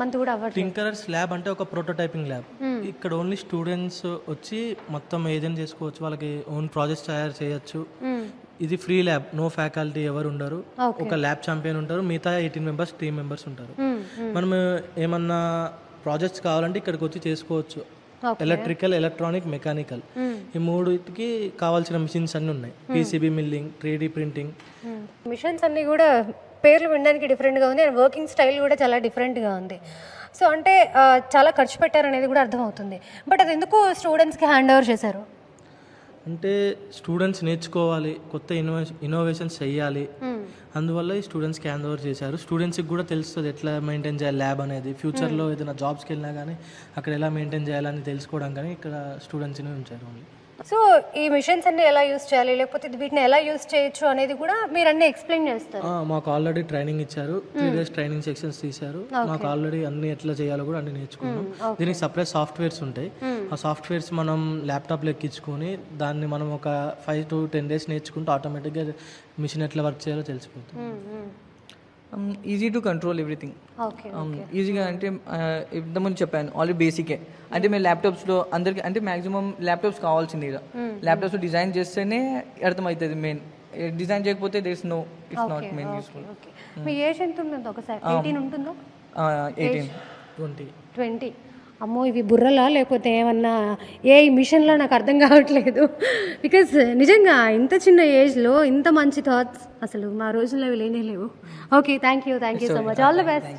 Month కూడా అవ్వట్లేదు. టింకరర్స్ lab అంటే ఒక ప్రోటోటైపింగ్ ల్యాబ్. ఇక్కడ ఓన్లీ స్టూడెంట్స్ వచ్చి మొత్తం ఏదైనా చేసుకోవచ్చు, వాళ్ళకి ఓన్ ప్రాజెక్ట్స్ తయారు చేయొచ్చు. ఇది ఫ్రీ ల్యాబ్, నో ఫ్యాకల్టీ ఎవరు ఉండరు, ఒక ల్యాబ్ ఛాంపియన్ ఉంటారు, మిగతా 18 మెంబర్స్ టీమ్ మెంబర్స్ ఉంటారు. మనం ఏమన్నా ప్రాజెక్ట్స్ కావాలంటే ఇక్కడికి వచ్చి చేసుకోవచ్చు. ఎలక్ట్రికల్, ఎలక్ట్రానిక్, మెకానికల్ ఈ మూడుకి కావాల్సిన మిషన్స్ అన్నీ ఉన్నాయి. PCB milling, 3D printing. Machines అన్నీ కూడా పేర్లు వినడానికి డిఫరెంట్గా ఉంది అండ్ వర్కింగ్ స్టైల్ కూడా చాలా డిఫరెంట్గా ఉంది. సో అంటే చాలా ఖర్చు పెట్టారనేది కూడా అర్థమవుతుంది. బట్ అది ఎందుకు స్టూడెంట్స్కి హ్యాండ్ ఓవర్ చేశారు? అంటే స్టూడెంట్స్ నేర్చుకోవాలి, కొత్త ఇన్నోవేషన్స్ చేయాలి, అందువల్ల ఈ స్టూడెంట్స్కి హ్యాండ్ ఓవర్ చేశారు. స్టూడెంట్స్కి కూడా తెలుస్తుంది ఎట్లా మెయింటైన్ చేయాలి ల్యాబ్ అనేది. ఫ్యూచర్లో ఏదైనా జాబ్స్కి వెళ్ళినా కానీ అక్కడ ఎలా మెయింటైన్ చేయాలని తెలుసుకోవడం కానీ ఇక్కడ స్టూడెంట్స్ని ఉంచారు ఓన్లీ. సో ఈ మిషన్స్ అన్ని ఎలా యూస్ చేయాలి, లేకపోతే వీటిని ఎలా యూస్ చేయొచ్చు అనేది కూడా మీరు అన్ని ఎక్స్ప్లెయిన్ చేస్తారు. మాకు ఆల్రెడీ ట్రైనింగ్ ఇచ్చారు, 3 days ట్రైనింగ్ సెక్షన్స్ తీశారు. మాకు ఆల్రెడీ అన్ని ఎట్లా చేయాలో కూడా అన్ని నేర్చుకున్నాం. దీనికి సపరేట్ సాఫ్ట్వేర్స్ ఉంటాయి. ఆ సాఫ్ట్వేర్స్ మనం ల్యాప్టాప్లో ఎక్కించుకొని దాన్ని మనం ఒక 5 to 10 days నేర్చుకుంటే ఆటోమేటిక్గా మిషన్ ఎట్లా వర్క్ చేయాలో తెలిసిపోతుంది. Easy to control everything. ఈజీగా అంటే ఇంతకుముందు చెప్పాను ఆల్రెడీ బేసికే. అంటే మేము ల్యాప్టాప్స్లో అందరికి అంటే మ్యాక్సిమం ల్యాప్టాప్స్ కావాల్సింది. ఇక ల్యాప్టాప్స్ డిజైన్ చేస్తేనే అర్థమవుతుంది. మెయిన్ డిజైన్ చేయకపోతే there is no, it's not main useful. మీ ఏజ్ ఎంత ఉంటుంది? ఒకసారి 18 ఉంటుందో? 18, 20. అమ్మో, ఇవి బుర్రలా లేకపోతే ఏమన్నా ఏ మిషన్లో నాకు అర్థం కావట్లేదు. బికాజ్ నిజంగా ఇంత చిన్న ఏజ్లో ఇంత మంచి థాట్స్ అసలు మా రోజుల్లో అవి లేనే లేవు. Okay, thank you so much. All the best.